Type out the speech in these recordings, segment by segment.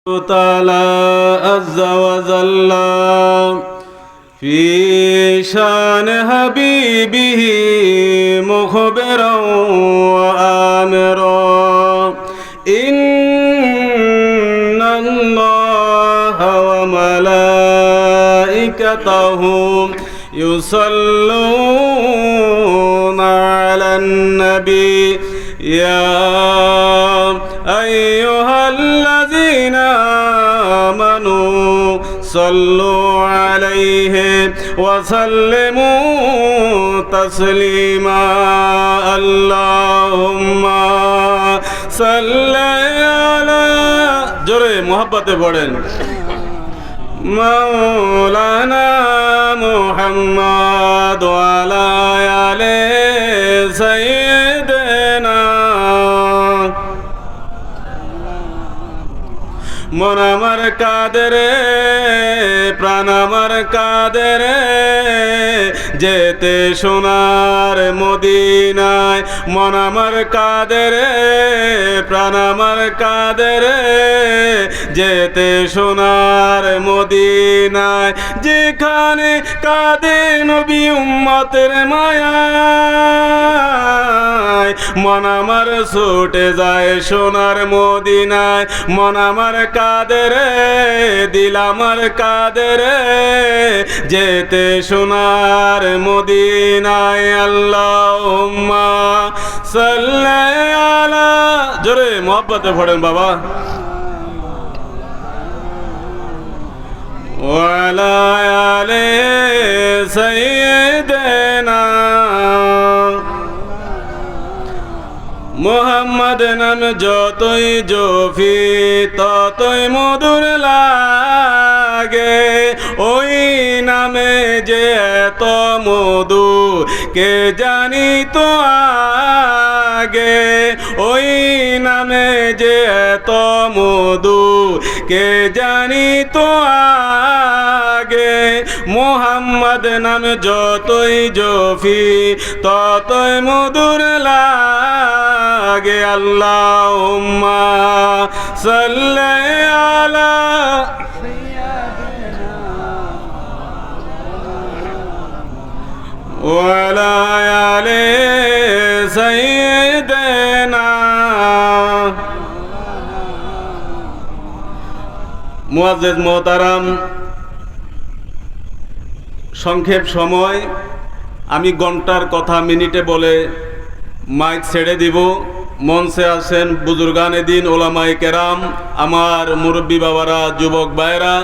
تعالى عز وجل في شان حبيبه مخبرا وآمرا إن الله وملائكته يصلون على النبي يا أيها الذين آمنوا صلوا عليه وسلموا تسليما اللهم صل على جرے محبت پڑھیں مولانا محمد وعلى آل سيدنا মন আমার কাঁদে রে প্রাণ আমার কাঁদে রে যেতে সোনার মদিনায় মন আমার কাঁদে রে প্রাণ আমার কাঁদে রে যেতে সোনার মদিনায় যেখানে কাঁদে নবী উম্মতের মায়ায় মন আমার ছুটে যায় সোনার মদিনায় মন আমার কাঁদে রে দিল আমার কাঁদে রে যেতে সোনার মদিনায় আল্লাহুম্মা সাল্লি আলা জোরে মোহাব্বতে পড়েন বাবা ওয়ালা আলে সাইয়্যিদিনা মোহাম্মদ নাম যতই জপি ততই মধুর লাগে ওই নামে যে এত মধু কে জানি তো আগে ওই নামে যে এত মধু কে জানি তো আগে মোহাম্মদ নাম যতই জপি ততই মধুর লাগে আল্লাহুম্মা সাল্লি আলা ওয়ালা আলি সাইয়্যিদিনা মুআজ্জিজ মোহতারাম সংক্ষেপ সময় আমি ঘন্টার কথা মিনিটে বলে মাইক ছেড়ে দিব মঞ্চে আছেন বুজুর্গানে দিন ওলামায়ে কেরাম আমার মুরব্বী বাবারা যুবক ভাইরা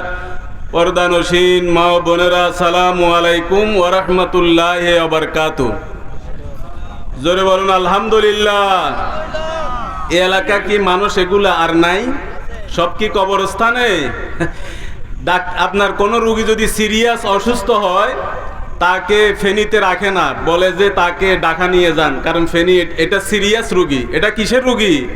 পর্দানশীন মা ও বোনেরা আসসালামু আলাইকুম ওয়া রাহমাতুল্লাহি ওয়া বারাকাতুহু জোরে বলুন আলহামদুলিল্লাহ এই এলাকা কি মানুষ এগুলা আর নাই সব কি কবরস্থানে আপনার কোন রোগী যদি সিরিয়াস অসুস্থ হয় তাকে ফেনীতে রাখে না বলে যে তাকে ঢাকা নিয়ে যান কারণ ফেনী এটা সিরিয়াস রোগী এটা কিসের রোগী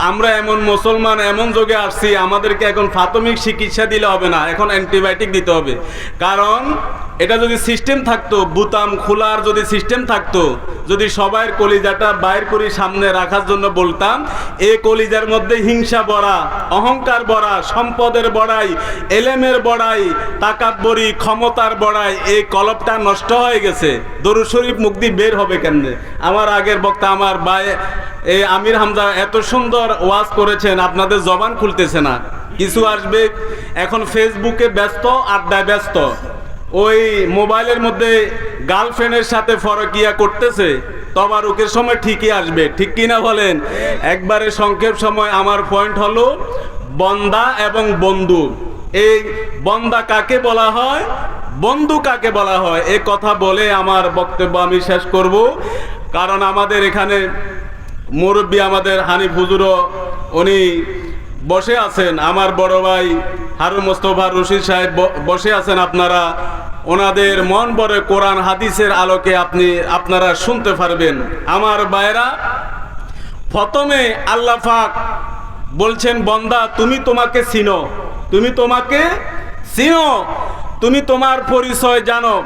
আমরা এমন মুসলমান এমন যুগে আসছি আমাদেরকে এখন প্রাথমিক চিকিৎসা দিলে হবে না এখন অ্যান্টিবায়োটিক দিতে হবে কারণ এটা যদি সিস্টেম থাকতো বুতাম খোলার যদি সিস্টেম থাকতো যদি সবার কলিজাটা বাইর করে সামনে রাখার জন্য বলতাম এই কলিজার মধ্যে হিংসা ভরা অহংকার ভরা সম্পদের বড়াই এলেমের বড়াই তাকাব্বরি ক্ষমতার বড়াই এই কলবটা নষ্ট হয়ে গেছে দরুদ শরীফ মুক্তি বের হবে কেমনে আমার আগের বক্তা আমার ভাই এই আমির হামজা এত সুন্দর ওয়াজ করেছেন আপনাদের জবান খুলতেছে না কিছু আসবে এখন ফেসবুকে ব্যস্ত আড্ডায় ব্যস্ত ওই মোবাইলের মধ্যে গার্লফ্রেন্ডের সাথে ফরকিয়া করতেছে তবারুকের সময় ঠিকই আসবে ঠিক কিনা বলেন একবারে সংক্ষেপ সময় আমার পয়েন্ট হলো বন্দা এবং বন্ধু এই বন্দা কাকে বলা হয় বন্ধু কাকে বলা হয় এই কথা বলে আমার বক্তব্য আমি শেষ করব কারণ আমাদের এখানে মুরব্বী আমাদের হানিফ হুজুরও উনি বসে আছেন আমার বড় ভাই হারুন মোস্তফা রশিদ সাহেব বসে আছেন আপনারা ওনাদের মন ভরে কোরআন হাদিসের আলোকে আপনারা শুনতে পারবেন আমার ভাইরা প্রথমে আল্লাহ পাক বলছেন বান্দা তুমি তোমাকে চিনো তুমি তোমার পরিচয় জানো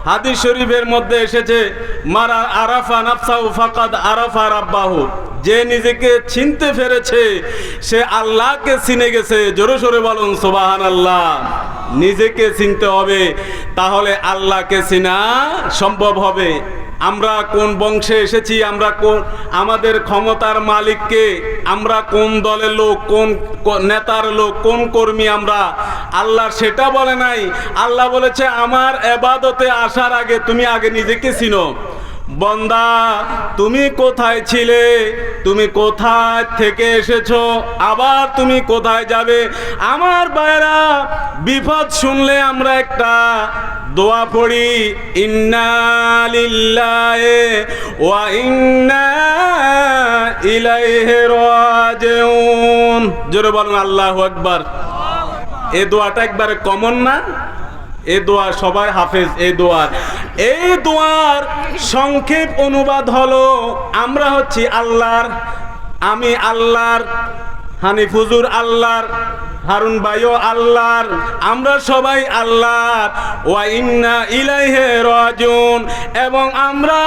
হাদিস শরীফের মধ্যে এসেছে মারা আরাফা নাফসাহু ফাকাদ আরাফা রাব্বাহু যে নিজেকে চিনতে পেরেছে সে আল্লাহকে চিনে গেছে। জোরে সোরে বলুন সুবহানাল্লাহ। নিজেকে চিনতে হবে, তাহলে আল্লাহকে চিনা সম্ভব হবে। আমরা কোন বংশে এসেছি, আমরা কোন আমাদের ক্ষমতার মালিককে, আমরা কোন দলের লোক, কোন নেতার লোক, কোন কর্মী আমরা, আল্লাহ সেটা বলে নাই। আল্লাহ বলেছে আমার ইবাদতে আসার আগে তুমি আগে নিজেকে চিনো। বন্দা তুমি কোথায় ছিলে, তুমি কোথায় থেকে এসেছো, আবার তুমি কোথায় যাবে। আমার ভাইরা, বিপদ শুনলে আমরা একটা দোয়া পড়ি, ইন্না লিল্লাহি ওয়া ইন্না ইলাইহি রাজিউন। জোরে বলুন আল্লাহু আকবার। এই দোয়াটা একবারে কমন না? এই দোয়া সবাই হাফেজ। এই দোয়ার সংক্ষেপ অনুবাদ হলো, আমরা হচ্ছি আল্লাহর, আমি আল্লাহর, হানিফ হুজুর আল্লাহর, হারুন ভাইও আল্লাহর, আমরা সবাই আল্লাহর। ওয়া ইন্না ইলাইহি রাজিউন, এবং আমরা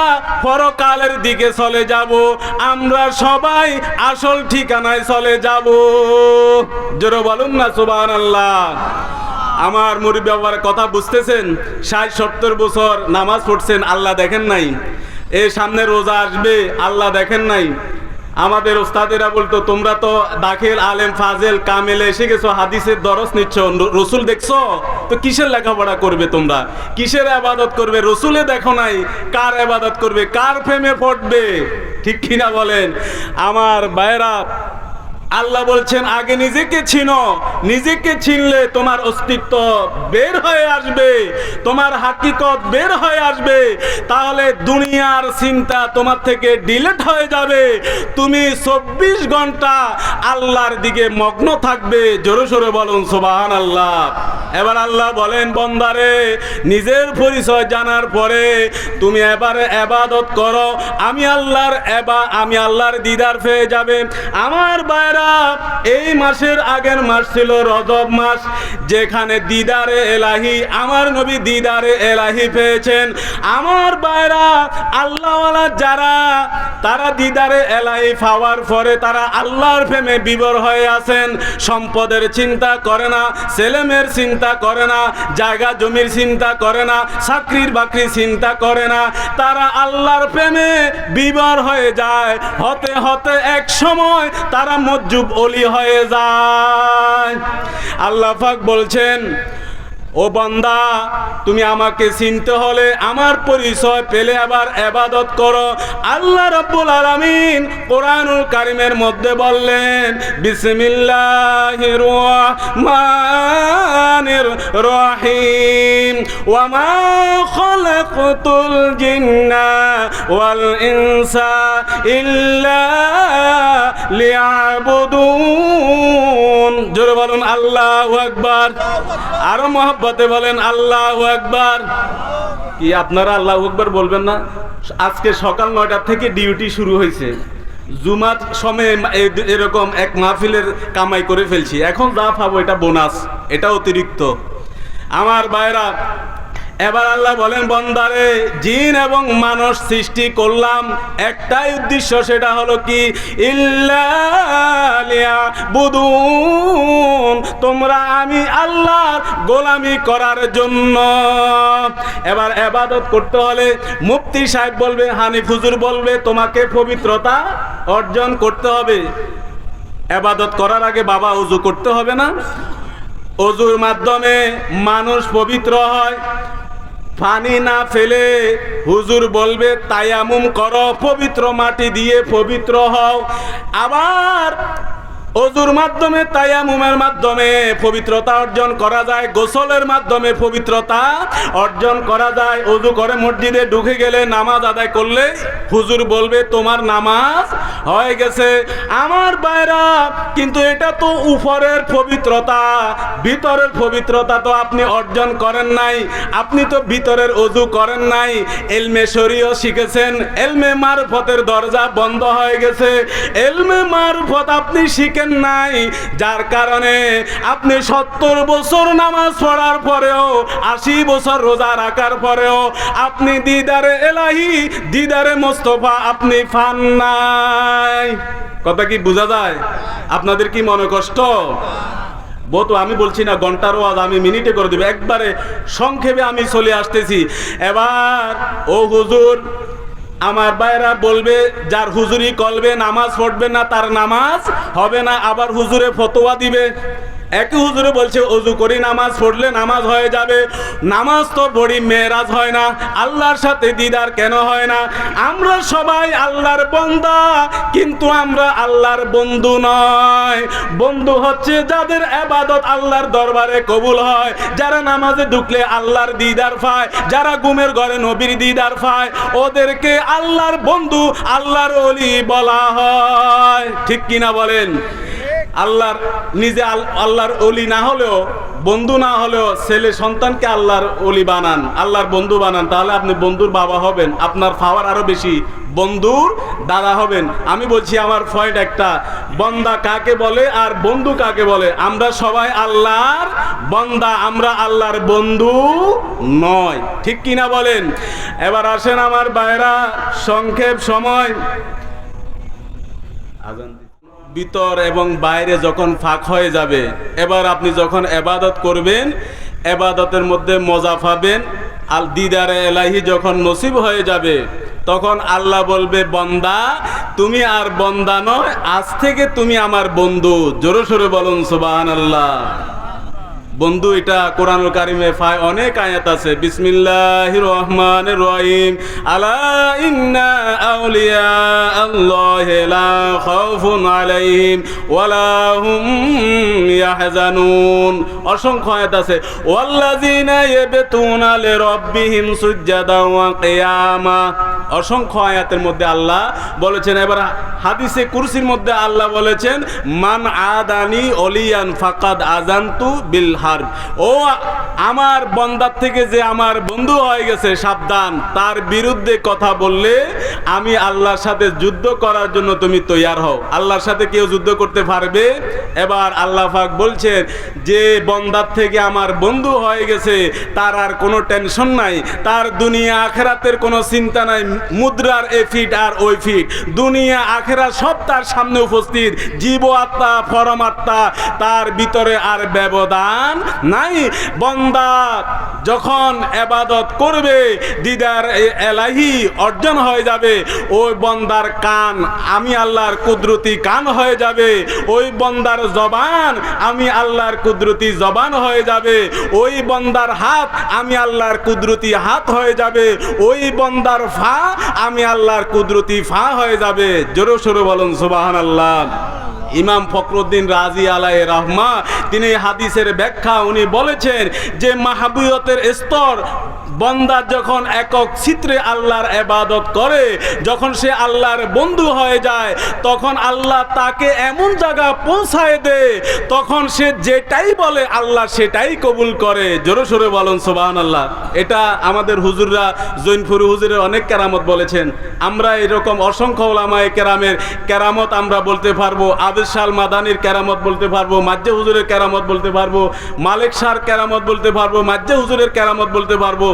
পরকালের দিকে চলে যাব, আমরা সবাই আসল ঠিকানায় চলে যাব। জোরে বলুন না সুবহানাল্লাহ। আমার মুরব্বি বাবার কথা বুঝতেছেন? 60-70 বছর নামাজ পড়ছেন, আল্লাহ দেখেন নাই। এই সামনে রোজা আসবে, আল্লাহ দেখেন নাই। আমাদের ওস্তাদেরা বলতো তোমরা তো দাখিল আলেম ফাজেল কামেলে এসে গেছো, হাদিসের দরস নিচ্ছ, রসুল দেখছো তো কিসের লেখাপড়া করবে তোমরা, কিসের ইবাদত করবে? রসুলে দেখো নাই, কার ইবাদত করবে, কার প্রেমে পড়বে? ঠিক কিনা বলেন? আমার ভাইরা, আল্লাহ বলছেন আগে নিজেকে চিনো। নিজেকে চিনলে তোমার অস্তিত্ব বের হয়ে আসবে, তোমার হাকিকত বের হয়ে আসবে, তাহলে দুনিয়ার চিন্তা তোমার থেকে ডিলিট হয়ে যাবে। তুমি 24 ঘন্টা আল্লাহর দিকে মগ্ন থাকবে। জোরে সোরে বলুন সুবহানাল্লাহ। এবার আল্লাহ বলেন, বন্দারে নিজের পরিচয় জানার পরে তুমি এবারে ইবাদত করো, আমি আল্লাহর দিদার পেয়ে যাবে। আমার ভাইরা, এই মাসের আগের মাস ছিল রজব মাস, যেখানে দিদারে এলাহি, আমার নবী দিদারে এলাহি পেয়েছেন। আমার ভাইরা, আল্লাহওয়ালা যারা, তারা দিদারে এলাহি পাওয়ার পরে তারা আল্লাহর প্রেমে বিভোর হয়ে আছেন। সম্পদের চিন্তা করে না, ছেলেমেয়ের চিন্তা করে না, জায়গা জমির চিন্তা করে না, চাকরির বাকরির চিন্তা করে না, তারা আল্লাহর প্রেমে বিভোর হয়ে যায়। হতে হতে এক সময় তারা মজ্জুব ওলি হয়ে যায়। আল্লাহ পাক বলছেন, ও বান্দা, তুমি আমাকে চিনতে হলে আমার পরিচয় পেলে আবার ইবাদত করো। আল্লাহ রাব্বুল আলামিন কোরআনুল কারীমের মধ্যে বললেন, বিসমিল্লাহির রহমানির রহিম, ওয়া মা খালাকতুল জিন্না ওয়াল ইনসা ইল্লা লিয়াবুদুন। জোরে বলুন আল্লাহু আকবার। আরো মহব্বতে বলেন আল্লাহু আকবার। কি আপনারা আল্লাহু আকবার বলবেন না? আজকে সকাল 9টা থেকে ডিউটি শুরু হয়েছে, জুমার সময় এরকম এক মাহফিলের কামাই করে ফেলছি। এখন যা পাবো এটা বোনাস, এটা অতিরিক্ত। আমার ভাইরা, এবার আল্লাহ বলেন, বন্দারে জিন এবং মানুষ সৃষ্টি করলাম একটাই উদ্দেশ্য, সেটা হলো কি, ইল্লা লিয়াবুদুন, তোমরা আমি আল্লাহর গোলামি করার জন্য। এবার ইবাদত করতে হলে মুফতি সাহেব বলবে, হানিফ হুজুর বলবে, তোমাকে পবিত্রতা অর্জন করতে হবে। ইবাদত করার আগে বাবা ওযু করতে হবে না? ওযুর মাধ্যমে মানুষ পবিত্র হয়। পানি না ফেলে হুজুর বলবে তায়াম্মুম করো, পবিত্র মাটি দিয়ে পবিত্র হও। আবার ওযুর মাধ্যমে, তায়াম্মুমের মাধ্যমে পবিত্রতা অর্জন করা যায়, গোসলের মাধ্যমে পবিত্রতা অর্জন করা যায়। ওযু করে মসজিদে ঢুকে গেলে, নামাজ আদায় করলে হুজুর বলবে তোমার নামাজ হয়ে গেছে। আমার ভাইরা, কিন্তু এটা তো উপরের পবিত্রতা, ভিতরের পবিত্রতা তো আপনি অর্জন করেন নাই। আপনি তো ভিতরের ওযু করেন নাই। ইলমে শরীয়ত শিখেছেন, ইলমে মারফতের দরজা বন্ধ হয়ে গেছে। ইলমে মারফত আপনি শিখে শিখেন নাই, যার কারণে আপনি 70 বছর নামাজ পড়ার পরেও, 80 বছর রোজা রাখার পরেও আপনি দিদারে এলাহি, দিদারে মোস্তফা আপনি পান নাই। কথা কি বোঝা যায়? আপনাদের কি মনে কষ্ট? তো আমি বলছি না ঘন্টার ওয়াজ আমি মিনিটে করে দেব, একবারে সংক্ষেপে আমি চলে আসতেছি। এবার ও হুজুর, আমার ভাইরা বলবে যার হুজুরি করবে নামাজ পড়বে না তার নামাজ হবে না, আবার হুজুরে ফতোয়া দিবে। একই হুজুরে বলছে ওযু করি নামাজ পড়লে নামাজ হয়ে যাবে। নামাজ তো পড়ি, মেরাজ হয় না, আল্লাহর সাথে দিদার কেন হয় না? আমরা সবাই আল্লাহর বান্দা, কিন্তু আমরা আল্লাহর বন্ধু নয়। বন্ধু হচ্ছে যাদের ইবাদত আল্লাহর দরবারে কবুল হয়, যারা নামাজে ঢুকলে আল্লাহর দিদার পায়, যারা ঘুমের ঘরে নবীর দিদার পায়, ওদেরকে আল্লাহর বন্ধু, আল্লাহর ওলি বলা হয়। ঠিক কিনা বলেন? আল্লাহর নিজে আল্লাহর ওলি না হলেও, বন্ধু না হলেও ছেলে সন্তানকে আল্লাহর ওলি বানান, আল্লাহর বন্ধু বানান, তাহলে আপনি বন্ধুর বাবা হবেন, আপনার পাওয়ার আরো বেশি, বন্ধুর দাদা হবেন। আমি বলছি আমার পয়েন্ট একটা, বান্দা কাকে বলে আর বন্ধু কাকে বলে? আমরা সবাই আল্লাহর বান্দা, আমরা আল্লাহর বন্ধু নয়। ঠিক কিনা বলেন? এবার আসেন আমার ভাইরা, সংক্ষেপ সময়, আজান ভিতর এবং বাইরে যখন ফাঁক হয়ে যাবে, এবার আপনি যখন ইবাদত করবেন, ইবাদতের মধ্যে মজা পাবেন, আল দিদারে এলাহি যখন নসিব হয়ে যাবে, তখন আল্লাহ বলবে বান্দা তুমি আর বান্দা নয়, আজ থেকে তুমি আমার বন্ধু। জোরে সোরে বলুন সুবহানাল্লাহ। বন্ধু এটা কোরআনুল কারিমে পায় অনেক আয়াত আছে। বিসমিল্লাহির রহমানির রহিম, আলা ইন্না আউলিয়া আল্লাহি লা খাউফুন আলাইহিম ওয়ালা হুম ইয়াহজানুন। অসংখ্য আয়াত আছে। ওয়াল্লাযিনা ইয়াবতুনা লিরাব্বিহিম সুজদান ওয়া কিয়ামা। অসংখ্য আয়াতের মধ্যে আল্লাহ বলেছেন। এবার হাদিসে কুরসির মধ্যে আল্লাহ বলেছেন, মান আদানি ওলিয়ান ফাকাদ আযানতু বিল হারব। ও আমার বান্দার থেকে যে আমার বন্ধু হয়ে গেছে, সাবধান, তার বিরুদ্ধে কথা বললে আমি আল্লাহর সাথে যুদ্ধ করার জন্য তুমি তৈয়ার হও। আল্লাহর সাথে কেউ যুদ্ধ করতে পারবে? এবার আল্লাহ পাক বলছেন যে বান্দার থেকে আমার বন্ধু হয়ে গেছে, তার আর কোনো টেনশন নাই, তার দুনিয়া আখিরাতের কোনো চিন্তা নাই, মুদ্রার এ ফিট আর ওই ফিট, দুনিয়া আখিরাত সব তার সামনে উপস্থিত, জীব আত্মা পরমাত্মা, তার ভিতরে আর ব্যবধান নাই। বান্দা যখন ইবাদত করবে, দিদার এলাহি অর্জন হয়ে যাবে, ওই বান্দার কান আমি আল্লাহর কুদরতি কান হয়ে যাবে, ওই বান্দার জবান আমি আল্লাহর কুদরতি জবান হয়ে যাবে, ওই বান্দার হাত আমি আল্লাহর কুদরতি হাত হয়ে যাবে, ওই বান্দার ফা আমি আল্লাহর কুদরতি ফা হয়ে যাবে। জোরে সোরে বলুন সুবহানাল্লাহ। ইমাম ফখরুদ্দিন রাজি আলাইহি রাহমা তিনি হাদিসের ব্যাখ্যা উনি বলেছেন যে মাহবুবতের স্তর, বান্দা যখন একক চিত্রে আল্লাহর ইবাদত করে, যখন সে আল্লাহর বন্ধু হয়ে যায়, তখন আল্লাহ তাকে এমন জায়গা পৌঁছায় দেয়, তখন সে যেটাই বলে আল্লাহ সেটাই কবুল করে। জোরে সোরে বলুন সুবহানাল্লাহ। এটা আমাদের হুজুররা, জৈনপুরি হুজুরের অনেক কেরামত বলেছেন। আমরা এরকম অসংখ্য উলামায়ে কেরামের কেরামত আমরা বলতে পারবো। আদেশ শাল মাদানির কেরামত বলতে পারবো, মাজ্জে হুজুরের কেরামত বলতে পারবো, মালিক শাহর কেরামত বলতে পারবো, মাজ্জে হুজুরের কেরামত বলতে পারবো,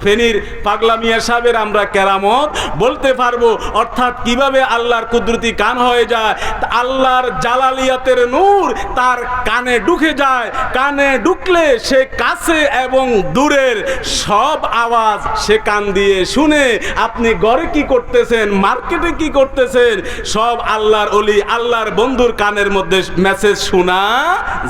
ফেনীর পাগলা মিয়া সাহেবের আমরা কেরামত বলতে পারবো। অর্থাৎ কিভাবে আল্লাহর কুদরতি কান হয়ে যায়, আল্লাহর জালালিয়াতের নূর তার কানে ঢুকে যায়, কানে ঢুকলে সে কাছে এবং দূরের সব আওয়াজ সে কান দিয়ে শুনে। আপনি ঘরে কি করতেছেন, মার্কেটে কি করতেছেন, সব আল্লাহর ওলি আল্লাহর বন্ধুর কানের মধ্যে মেসেজ শোনা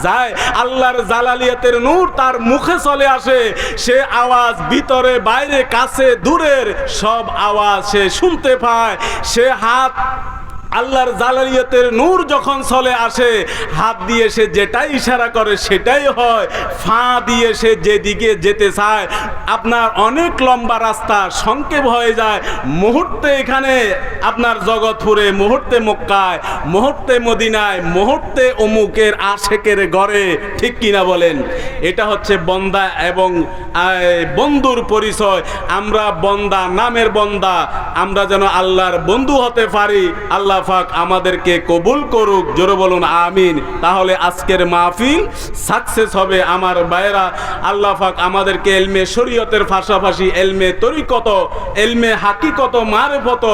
যায়। আল্লাহর জালালিয়াতের নূর তার মুখে চলে আসে, সে আওয়াজ ভিতরে বাইরে কাছে দূরের সব আওয়াজ সে শুনতে পায়। সে হাত আল্লাহর জালালিয়াতের নূর যখন চলে আসে, হাত দিয়ে সে যেটাই ইশারা করে সেটাই হয়। ফা দিয়ে সে যেদিকে যেতে চায়, আপনার অনেক লম্বা রাস্তা সংক্ষেপ হয়ে যায়। মুহূর্তে এখানে আপনার জগৎপুরে, মুহূর্তে মক্কায়, মুহূর্তে মদিনায়, মুহূর্তে অমুকের আশেকের ঘরে। ঠিক কিনা বলেন? এটা হচ্ছে বন্দা এবং বন্ধুর পরিচয়। আমরা বন্দা, নামের বন্দা, আমরা যেন আল্লাহর বন্ধু হতে পারি। আল্লাহ আল্লাহ পাক আমাদেরকে কবুল করুক, জোরে বলুন আমিন। তাহলে আজকের মাহফিল সাকসেস হবে। আমার ভাইয়েরা, আল্লাহ পাক আমাদেরকে এলমে শরীয়তের পাশাপাশি এলমে তরিকত, এলমে হাকিকত, মারিফত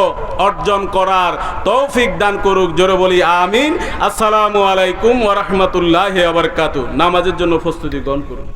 অর্জন করার তৌফিক দান করুক, জোরে বলি আমিন। আসসালামু আলাইকুম ওয়া রাহমাতুল্লাহি ওয়া বারাকাতুহু। নামাজের জন্য প্রস্তুতি গ্রহণ করুন।